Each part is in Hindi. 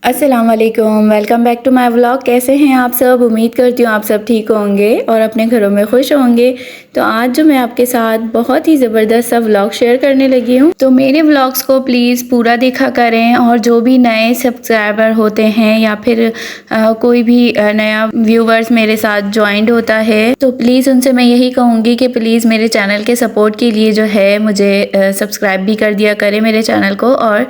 अस्सलाम वालेकुम, welcome back to my vlog. कैसे हैं आप सब? उम्मीद करती हूँ आप सब ठीक होंगे और अपने घरों में खुश होंगे। तो आज जो मैं आपके साथ बहुत ही ज़बरदस्त सा व्लॉग शेयर करने लगी हूँ, तो मेरे व्लॉग्स को प्लीज़ पूरा देखा करें। और जो भी नए सब्सक्राइबर होते हैं या फिर कोई भी नया व्यूवर्स मेरे साथ ज्वाइंट होता है, तो प्लीज़ उनसे मैं यही कहूँगी कि प्लीज़ मेरे चैनल के सपोर्ट के लिए जो है मुझे सब्सक्राइब भी कर दिया करें मेरे चैनल को, और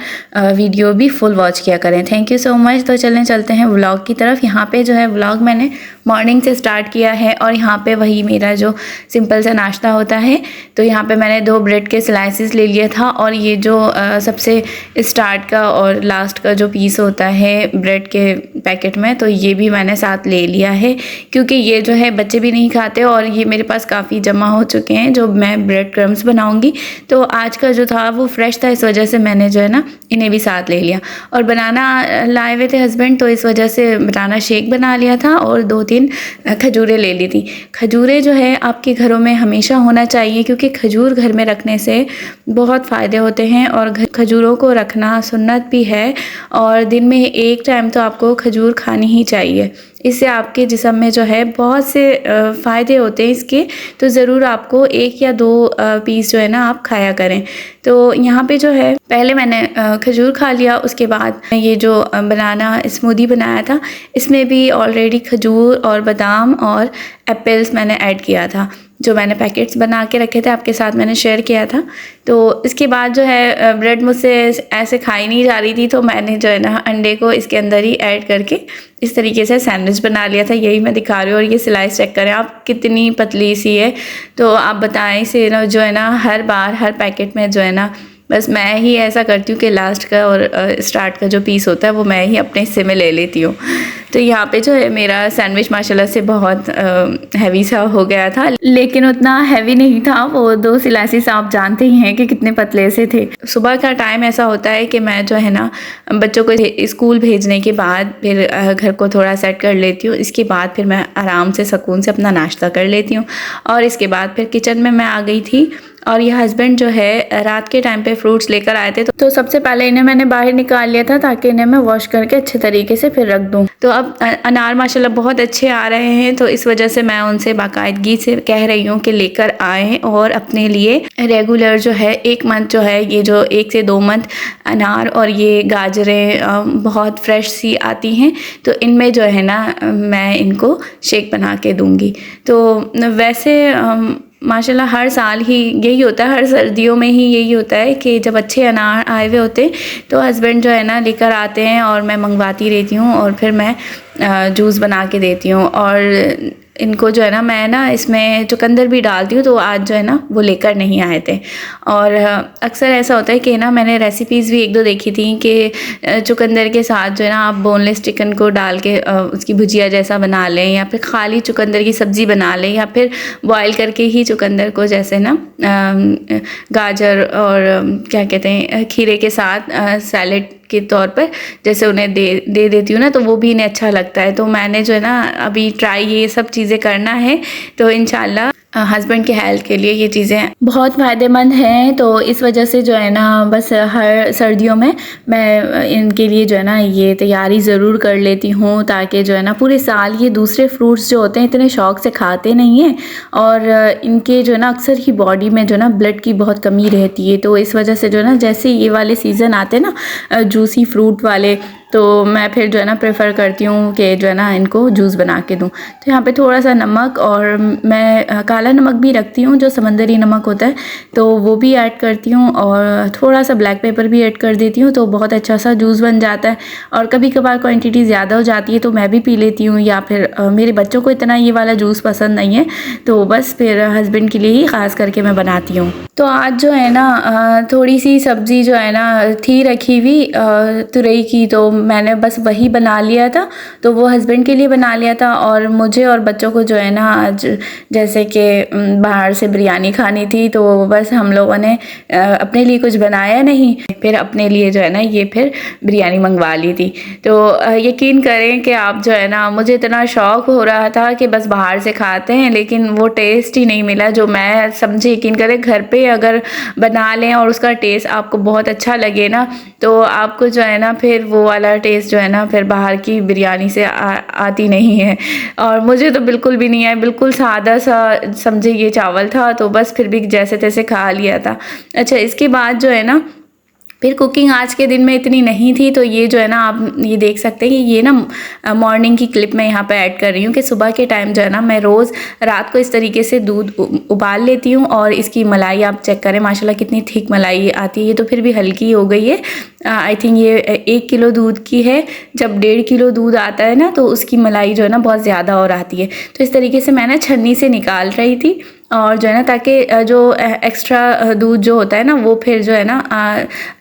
वीडियो भी फुल वॉच किया करें। Thank you so much. तो चलते हैं व्लॉग की तरफ। यहाँ पे जो है व्लॉग मैंने मॉर्निंग से स्टार्ट किया है और यहाँ पे वही मेरा जो सिंपल सा नाश्ता होता है। तो यहाँ पे मैंने 2 ब्रेड के स्लाइसेस ले लिया था, और ये जो सबसे स्टार्ट का और लास्ट का जो पीस होता है ब्रेड के पैकेट में, तो ये भी मैंने साथ ले लिया है, क्योंकि ये जो है बच्चे भी नहीं खाते और ये मेरे पास काफ़ी जमा हो चुके हैं जो मैं ब्रेड क्रम्स बनाऊँगी। तो आज का जो था वो फ्रेश था, इस वजह से मैंने जो है ना इन्हें भी साथ ले लिया। और बनाना लाए हुए थे हस्बैंड, तो इस वजह से बनाना शेक बना लिया था और 2-3 खजूरें ले ली थी। खजूरें जो है आपके घरों में हमेशा होना चाहिए, क्योंकि खजूर घर में रखने से बहुत फ़ायदे होते हैं और खजूरों को रखना सुन्नत भी है। और दिन में एक टाइम तो आपको खजूर खानी ही चाहिए। इससे आपके जिस्म में जो है बहुत से फ़ायदे होते हैं इसके, तो ज़रूर आपको 1 या 2 पीस जो है ना आप खाया करें। तो यहाँ पे जो है पहले मैंने खजूर खा लिया, उसके बाद ये जो बनाना स्मूदी बनाया था इसमें भी ऑलरेडी खजूर और बादाम और एप्पल्स मैंने ऐड किया था, जो मैंने पैकेट्स बना के रखे थे आपके साथ मैंने शेयर किया था। तो इसके बाद जो है ब्रेड मुझसे ऐसे खाई नहीं जा रही थी, तो मैंने जो है ना अंडे को इसके अंदर ही ऐड करके इस तरीके से सैंडविच बना लिया था। यही मैं दिखा रही हूँ। और ये स्लाइस चेक करें आप कितनी पतली सी है। तो आप बताएं इसे ना जो है ना हर बार हर पैकेट में जो है ना बस मैं ही ऐसा करती हूँ कि लास्ट का और स्टार्ट का जो पीस होता है वो मैं ही अपने हिस्से में ले लेती हूँ। तो यहाँ पे जो है मेरा सैंडविच माशाल्लाह से बहुत हैवी सा हो गया था, लेकिन उतना हैवी नहीं था। वो 2 स्लाइसेस आप जानते ही हैं कि कितने पतले से थे। सुबह का टाइम ऐसा होता है कि मैं जो है ना बच्चों को स्कूल भेजने के बाद फिर घर को थोड़ा सेट कर लेती हूँ। इसके बाद फिर मैं आराम से सुकून से अपना नाश्ता कर लेती हूँ, और इसके बाद फिर किचन में मैं आ गई थी। और ये हस्बैंड जो है रात के टाइम पे फ्रूट्स लेकर आए थे, तो सबसे पहले इन्हें मैंने बाहर निकाल लिया था ताकि इन्हें मैं वॉश करके अच्छे तरीके से फिर रख दूँ। तो अब अनार माशाल्लाह बहुत अच्छे आ रहे हैं, तो इस वजह से मैं उनसे बाकायदगी से कह रही हूँ कि लेकर आएँ और अपने लिए रेगुलर जो है 1 मंथ जो है ये जो 1 से 2 मंथ अनार और ये गाजरें बहुत फ्रेश सी आती हैं, तो इनमें जो है ना मैं इनको शेक बना के दूँगी। तो वैसे माशाल्लाह हर साल ही यही होता है, हर सर्दियों में ही यही होता है कि जब अच्छे अनार आए हुए होते हैं तो हस्बैंड जो है ना लेकर आते हैं और मैं मंगवाती रहती हूँ और फिर मैं जूस बना के देती हूँ। और इनको जो है ना मैं ना इसमें चुकंदर भी डालती हूँ, तो आज जो है ना वो लेकर नहीं आए थे। और अक्सर ऐसा होता है कि ना मैंने रेसिपीज़ भी 1-2 देखी थी कि चुकंदर के साथ जो है ना आप बोनलेस चिकन को डाल के उसकी भुजिया जैसा बना लें, या फिर खाली चुकंदर की सब्ज़ी बना लें, या फिर बॉयल करके ही चुकंदर को जैसे ना गाजर और क्या कहते हैं खीरे के साथ सैलेड के तौर पर जैसे उन्हें दे देती हूँ ना, तो वो भी इन्हें अच्छा लगता है। तो मैंने जो है ना अभी ट्राई ये सब चीज़ें करना है, तो इंशाल्लाह हस्बैंड के हेल्थ के लिए ये चीज़ें बहुत फ़ायदेमंद हैं। तो इस वजह से जो है ना बस हर सर्दियों में मैं इनके लिए जो है ना ये तैयारी ज़रूर कर लेती हूँ, ताकि जो है ना पूरे साल ये दूसरे फ्रूट्स जो होते हैं इतने शौक़ से खाते नहीं हैं, और इनके जो है ना अक्सर ही बॉडी में जो है ना ब्लड की बहुत कमी रहती है। तो इस वजह से जो है ना जैसे ये वाले सीज़न आते हैं ना जूसी फ्रूट वाले, तो मैं फिर जो है ना प्रेफर करती हूँ कि जो है ना इनको जूस बना के दूँ। तो यहाँ पे थोड़ा सा नमक, और मैं काला नमक भी रखती हूँ जो समंदरी नमक होता है, तो वो भी ऐड करती हूँ, और थोड़ा सा ब्लैक पेपर भी ऐड कर देती हूँ, तो बहुत अच्छा सा जूस बन जाता है। और कभी कभार क्वांटिटी ज़्यादा हो जाती है तो मैं भी पी लेती हूँ, या फिर मेरे बच्चों को इतना ये वाला जूस पसंद नहीं है, तो बस फिर हस्बैंड के लिए ही ख़ास करके मैं बनाती हूँ। तो आज जो है ना थोड़ी सी सब्ज़ी जो है ना थी रखी हुई तुरई की, तो मैंने बस वही बना लिया था। तो वो हस्बैंड के लिए बना लिया था, और मुझे और बच्चों को जो है ना आज जैसे कि बाहर से बिरयानी खानी थी, तो बस हम लोगों ने अपने लिए कुछ बनाया नहीं, फिर अपने लिए जो है ना ये फिर बिरयानी मंगवा ली थी। तो यकीन करें कि आप जो है ना मुझे इतना शौक़ हो रहा था कि बस बाहर से खाते हैं, लेकिन वो टेस्ट ही नहीं मिला जो मैं समझे। यकीन करें घर पे अगर बना लें और उसका टेस्ट आपको बहुत अच्छा लगे ना, तो आपको जो है ना फिर वो वाला वाला टेस्ट जो है ना फिर बाहर की बिरयानी से आती नहीं है, और मुझे तो बिल्कुल भी नहीं आया। बिल्कुल सादा सा समझे ये चावल था, तो बस फिर भी जैसे तैसे खा लिया था। अच्छा, इसके बाद जो है ना फिर कुकिंग आज के दिन में इतनी नहीं थी, तो ये जो है ना आप ये देख सकते हैं कि ये ना मॉर्निंग की क्लिप मैं यहाँ पे ऐड कर रही हूँ कि सुबह के टाइम जो है ना मैं रोज़ रात को इस तरीके से दूध उबाल लेती हूँ, और इसकी मलाई आप चेक करें माशाल्लाह कितनी थिक मलाई आती है। ये तो फिर भी हल्की हो गई है। आई थिंक ये 1 किलो दूध की है। जब 1.5 किलो दूध आता है ना तो उसकी मलाई जो है ना बहुत ज़्यादा और आती है। तो इस तरीके से मैं ना छन्नी से निकाल रही थी, और जो है ना ताकि जो एक्स्ट्रा दूध जो होता है ना वो फिर जो है ना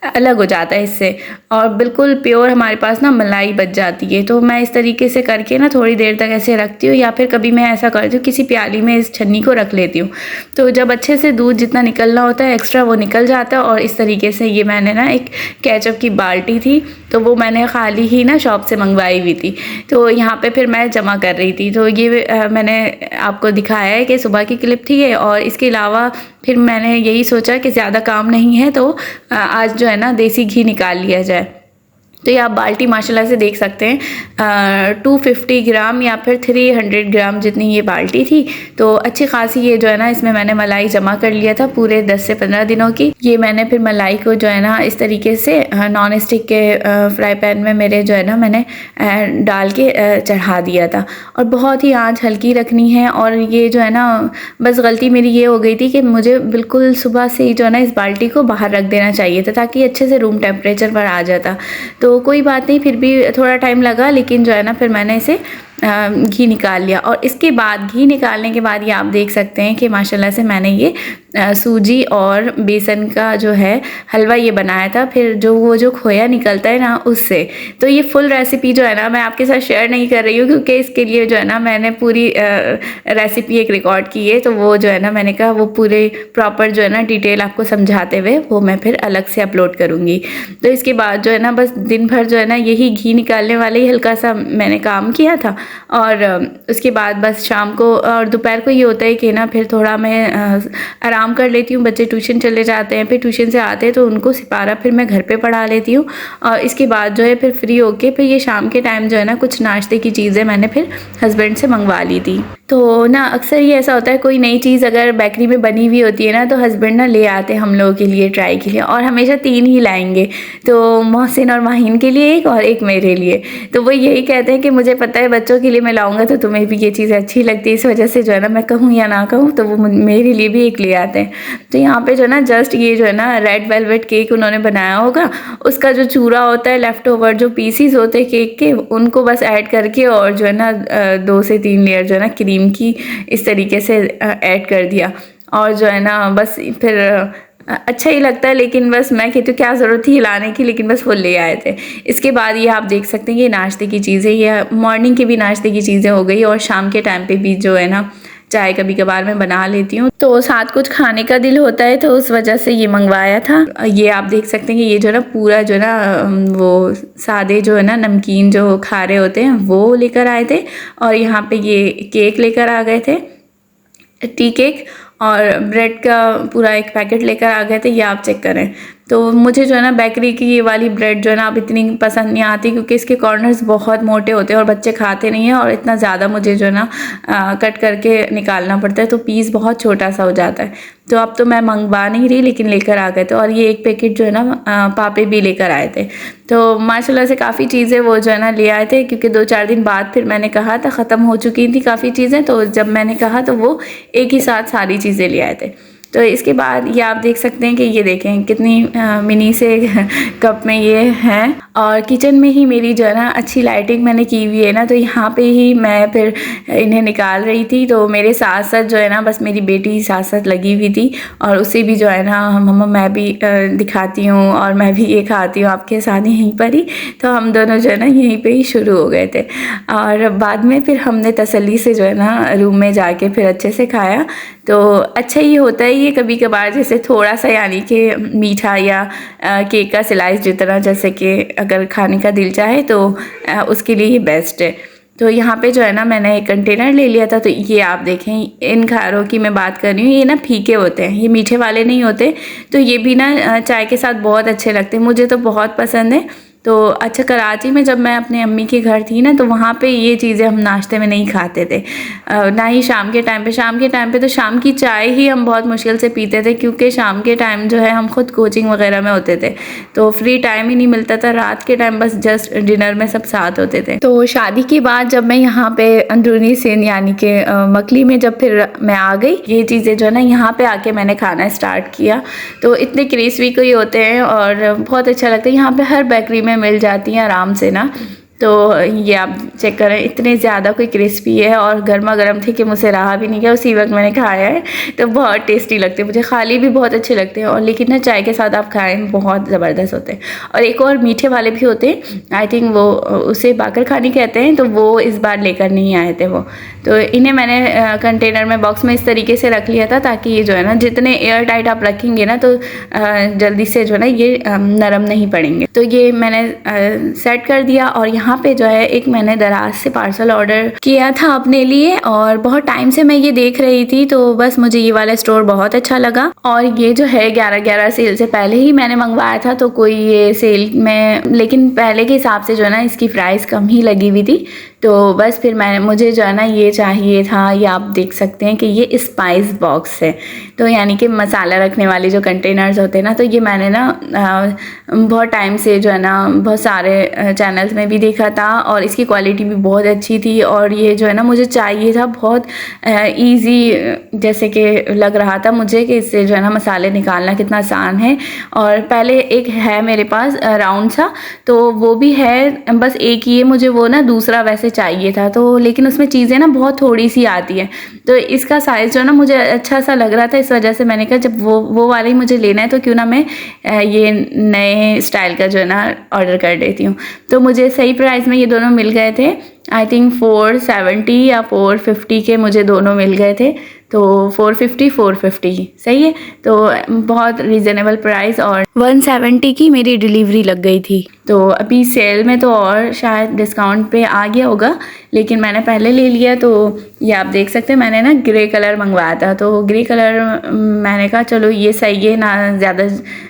अलग हो जाता है इससे, और बिल्कुल प्योर हमारे पास ना मलाई बच जाती है। तो मैं इस तरीके से करके ना थोड़ी देर तक ऐसे रखती हूँ, या फिर कभी मैं ऐसा करती हूँ किसी प्याली में इस छन्नी को रख लेती हूँ। तो जब अच्छे से दूध जितना निकलना होता है एक्स्ट्रा वो निकल जाता है। और इस तरीके से ये मैंने ना एक केचप की बाल्टी थी, तो वो मैंने खाली ही ना शॉप से मंगवाई हुई थी, तो यहाँ पे फिर मैं जमा कर रही थी। तो ये मैंने आपको दिखाया है कि सुबह की क्लिप थी ये। और इसके अलावा फिर मैंने यही सोचा कि ज़्यादा काम नहीं है तो आज जो है ना देसी घी निकाल लिया जाए। तो ये आप बाल्टी माशाल्लाह से देख सकते हैं 250 ग्राम या फिर 300 ग्राम जितनी ये बाल्टी थी। तो अच्छी खासी ये जो है ना इसमें मैंने मलाई जमा कर लिया था पूरे 10 से 15 दिनों की। ये मैंने फिर मलाई को जो है ना इस तरीके से नॉन स्टिक के फ्राई पैन में मेरे जो है ना मैंने डाल के चढ़ा दिया था। और बहुत ही आंच हल्की रखनी है। और ये जो है ना बस गलती मेरी ये हो गई थी कि मुझे बिल्कुल सुबह से ही जो है ना इस बाल्टी को बाहर रख देना चाहिए था ताकि अच्छे से रूम टेम्परेचर पर आ जाता। तो कोई बात नहीं, फिर भी थोड़ा टाइम लगा, लेकिन जो है ना फिर मैंने इसे घी निकाल लिया। और इसके बाद घी निकालने के बाद ये आप देख सकते हैं कि माशाल्लाह से मैंने ये सूजी और बेसन का जो है हलवा ये बनाया था, फिर जो वो जो खोया निकलता है ना उससे। तो ये फुल रेसिपी जो है ना मैं आपके साथ शेयर नहीं कर रही हूँ, क्योंकि इसके लिए जो है ना मैंने पूरी रेसिपी एक रिकॉर्ड की है। तो वो जो है ना मैंने कहा वो पूरे प्रॉपर जो है ना डिटेल आपको समझाते हुए वो मैं फिर अलग से अपलोड करूँगी। तो इसके बाद जो है ना बस दिन भर जो है ना यही घी निकालने वाले ही हल्का सा मैंने काम किया था। और उसके बाद बस शाम को और दोपहर को ये होता है कि ना फिर थोड़ा मैं आराम कर लेती हूँ। बच्चे ट्यूशन चले जाते हैं, फिर ट्यूशन से आते हैं तो उनको सिपारा फिर मैं घर पे पढ़ा लेती हूँ। और इसके बाद जो है फिर फ्री होके फिर ये शाम के टाइम जो है ना कुछ नाश्ते की चीज़ें मैंने फिर हस्बैंड से मंगवा ली थी। तो ना अक्सर ये ऐसा होता है कोई नई चीज़ अगर बेकरी में बनी हुई होती है ना तो हस्बैंड ना ले आते हैं हम लोगों के लिए ट्राई के लिए, और हमेशा 3 ही लाएंगे। तो मोहसिन और माहिन के लिए एक और एक मेरे लिए। तो वो यही कहते हैं कि मुझे पता है बच्चों के लिए मैं लाऊंगा तो तुम्हें भी ये चीज़ अच्छी लगती है, इस वजह से जो है ना मैं कहूँ या ना कहूँ तो वो मेरे लिए भी एक ले आते हैं। तो यहाँ पे जो है ना जस्ट ये जो है ना रेड वेलवेट केक उन्होंने बनाया होगा, उसका जो चूरा होता है लेफ्ट ओवर जो पीसीज होते हैं केक के उनको बस ऐड करके और जो है ना 2 से 3 लेयर जो है ना क्रीम की इस तरीके से ऐड कर दिया। और जो है ना बस फिर अच्छा ही लगता है, लेकिन बस मैं कहती हूँ क्या ज़रूरत थी लाने की, लेकिन बस वो ले आए थे। इसके बाद ये आप देख सकते हैं ये नाश्ते की चीज़ें, ये मॉर्निंग की भी नाश्ते की चीज़ें हो गई, और शाम के टाइम पे भी जो है ना चाय कभी कभार मैं बना लेती हूँ, तो साथ कुछ खाने का दिल होता है तो उस वजह से ये मंगवाया था। ये आप देख सकते हैं कि ये जो है ना पूरा जो है ना वो सादे जो है ना नमकीन जो खा रहे होते हैं वो लेकर आए थे, और यहाँ पे ये केक लेकर आ गए थे, टी केक, और ब्रेड का पूरा एक पैकेट लेकर आ गए थे। ये आप चेक करें। तो मुझे जो है ना बेकरी की ये वाली ब्रेड जो है ना अब इतनी पसंद नहीं आती, क्योंकि इसके कॉर्नर्स बहुत मोटे होते हैं और बच्चे खाते नहीं हैं, और इतना ज़्यादा मुझे जो है ना कट करके निकालना पड़ता है, तो पीस बहुत छोटा सा हो जाता है। तो अब तो मैं मंगवा नहीं रही, लेकिन लेकर आ गए थे। और ये एक पैकेट जो है ना पापे भी लेकर आए थे। तो माशाल्लाह से काफ़ी चीज़ें वो जो है ना ले आए थे, क्योंकि 2-4 दिन बाद फिर मैंने कहा था ख़त्म हो चुकी थी काफ़ी चीज़ें, तो जब मैंने कहा तो वो एक ही साथ सारी चीज़ें ले आए थे। तो इसके बाद ये आप देख सकते हैं कि ये देखें कितनी मिनी से कप में ये हैं, और किचन में ही मेरी जो है ना अच्छी लाइटिंग मैंने की हुई है ना, तो यहाँ पे ही मैं फिर इन्हें निकाल रही थी। तो मेरे साथ साथ जो है ना बस मेरी बेटी साथ साथ लगी हुई थी, और उसे भी जो है ना मम्मा मैं भी दिखाती हूँ और मैं भी ये खाती हूँ आपके साथ यहीं पर ही। तो हम दोनों जो है ना यहीं पर ही शुरू हो गए थे, और बाद में फिर हमने तसल्ली से जो है ना रूम में जाके फिर अच्छे से खाया। तो अच्छा ही होता है ये कभी कभार, जैसे थोड़ा सा यानी कि मीठा या केक का स्लाइस जितना जैसे कि अगर खाने का दिल चाहे तो उसके लिए ये बेस्ट है। तो यहाँ पे जो है ना मैंने एक कंटेनर ले लिया था। तो ये आप देखें इन खारों की मैं बात कर रही हूँ, ये ना फीके होते हैं, ये मीठे वाले नहीं होते। तो ये भी ना चाय के साथ बहुत अच्छे लगते हैं, मुझे तो बहुत पसंद है। तो अच्छा, कराची में जब मैं अपने अम्मी के घर थी ना, तो वहाँ पे ये चीज़ें हम नाश्ते में नहीं खाते थे, ना ही शाम के टाइम पे तो शाम की चाय ही हम बहुत मुश्किल से पीते थे, क्योंकि शाम के टाइम जो है हम खुद कोचिंग वगैरह में होते थे, तो फ्री टाइम ही नहीं मिलता था। रात के टाइम बस जस्ट डिनर में सब साथ होते थे। तो शादी के बाद जब मैं यहाँ पे अंदरूनी सिंध यानी कि मकली में जब फिर मैं आ गई, ये चीज़ें जो है ना यहाँ पे आके मैंने खाना स्टार्ट किया, तो इतने क्रिस्पी कोई होते हैं और बहुत अच्छा लगता है। यहाँ पे हर बेकरी में मिल जाती हैं आराम से ना, तो ये आप चेक करें, इतने ज़्यादा कोई क्रिस्पी है और गर्मा गर्म थे कि मुझसे रहा भी नहीं गया, उसी वक्त मैंने खाया है। तो बहुत टेस्टी लगते हैं मुझे, खाली भी बहुत अच्छे लगते हैं, और लेकिन ना चाय के साथ आप खाएं बहुत ज़बरदस्त होते हैं। और एक और मीठे वाले भी होते हैं, आई थिंक वो उसे बाकर खानी कहते हैं, तो वो इस बार लेकर नहीं आए थे वो। तो इन्हें मैंने कंटेनर में बॉक्स में इस तरीके से रख लिया था, ताकि ये जो है ना जितने एयर टाइट आप रखेंगे ना, तो जल्दी से जो है ना ये नरम नहीं पड़ेंगे। तो ये मैंने सेट कर दिया। और यहाँ पे जो है एक मैंने दराज से पार्सल ऑर्डर किया था अपने लिए, और बहुत टाइम से मैं ये देख रही थी, तो बस मुझे ये वाला स्टोर बहुत अच्छा लगा। और ये जो है 11/11 सेल से पहले ही मैंने मंगवाया था, तो कोई ये सेल में, लेकिन पहले के हिसाब से जो है ना इसकी प्राइस कम ही लगी हुई थी। तो बस फिर मुझे जो है ना ये चाहिए था। ये आप देख सकते हैं कि ये स्पाइस बॉक्स है, तो यानी कि मसाला रखने वाले जो कंटेनर्स होते हैं ना, तो ये मैंने ना बहुत टाइम से जो है ना बहुत सारे चैनल्स में भी देखा था, और इसकी क्वालिटी भी बहुत अच्छी थी। और ये जो है ना मुझे चाहिए था, बहुत इजी जैसे कि लग रहा था मुझे कि इससे जो है ना मसाले निकालना कितना आसान है। और पहले एक है मेरे पास राउंड सा, तो वो भी है, बस एक ही है, मुझे वो ना दूसरा वैसे चाहिए था, तो लेकिन उसमें चीज़ें ना बहुत थोड़ी सी आती हैं, तो इसका साइज़ जो है ना मुझे अच्छा सा लग रहा था, इस वजह से मैंने कहा जब वो वाला ही मुझे लेना है, तो क्यों ना मैं ये नए स्टाइल का जो है ना ऑर्डर कर देती हूँ। तो मुझे सही प्राइस में ये दोनों मिल गए थे, आई थिंक 470 या 450 के मुझे दोनों मिल गए थे, तो 450 सही है, तो बहुत रीज़नेबल प्राइस। और 170 की मेरी डिलीवरी लग गई थी। तो अभी सेल में तो और शायद डिस्काउंट पे आ गया होगा, लेकिन मैंने पहले ले लिया। तो ये आप देख सकते हैं, मैंने ना ग्रे कलर मंगवाया था, तो ग्रे कलर मैंने कहा चलो ये सही है ना, ज़्यादा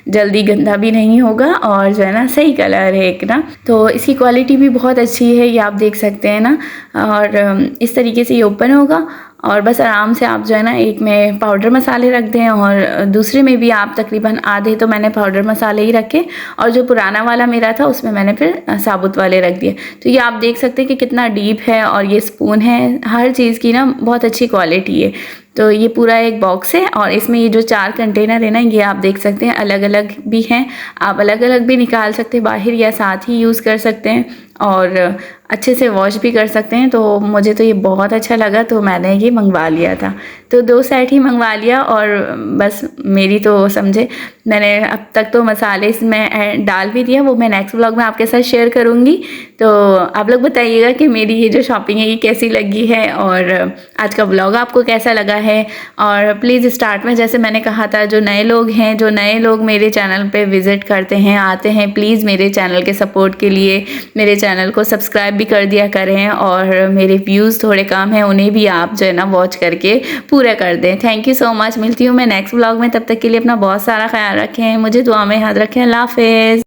जल्दी गंदा भी नहीं होगा, और जो है ना सही कलर है एक ना। तो इसकी क्वालिटी भी बहुत अच्छी है, ये आप देख सकते हैं ना। और इस तरीके से ये ओपन होगा, और बस आराम से आप जो है ना एक में पाउडर मसाले रख दें, और दूसरे में भी आप तकरीबन आधे तो मैंने पाउडर मसाले ही रखे, और जो पुराना वाला मेरा था उसमें मैंने फिर साबुत वाले रख दिए। तो ये आप देख सकते हैं कि कितना डीप है, और ये स्पून है, हर चीज़ की ना बहुत अच्छी क्वालिटी है। तो ये पूरा एक बॉक्स है, और इसमें ये जो 4 कंटेनर है ना, ये आप देख सकते हैं अलग अलग भी हैं, आप अलग अलग भी निकाल सकते हैं बाहर, या साथ ही यूज़ कर सकते हैं, और अच्छे से वॉश भी कर सकते हैं। तो मुझे तो ये बहुत अच्छा लगा, तो मैंने ये मंगवा लिया था। तो 2 सेट ही मंगवा लिया, और बस मेरी तो समझे मैंने अब तक तो मसाले इसमें डाल भी दिया, वो मैं नेक्स्ट व्लॉग में आपके साथ शेयर करूँगी। तो आप लोग बताइएगा कि मेरी ये जो शॉपिंग है ये कैसी लगी है, और आज का व्लॉग आपको कैसा लगा है। और प्लीज़ स्टार्ट में जैसे मैंने कहा था, जो नए लोग मेरे चैनल पे विज़िट करते हैं, आते हैं, प्लीज़ मेरे चैनल के सपोर्ट के लिए मेरे चैनल को सब्सक्राइब भी कर दिया करें, और मेरे व्यूज़ थोड़े कम हैं, उन्हें भी आप जो है ना वॉच करके पूरा कर दें। Thank you so much. मिलती हूँ मैं नेक्स्ट व्लॉग में, तब तक के लिए अपना बहुत सारा ख्याल रखें, मुझे दुआ में याद रखें। अल्लाह हाफ़िज़।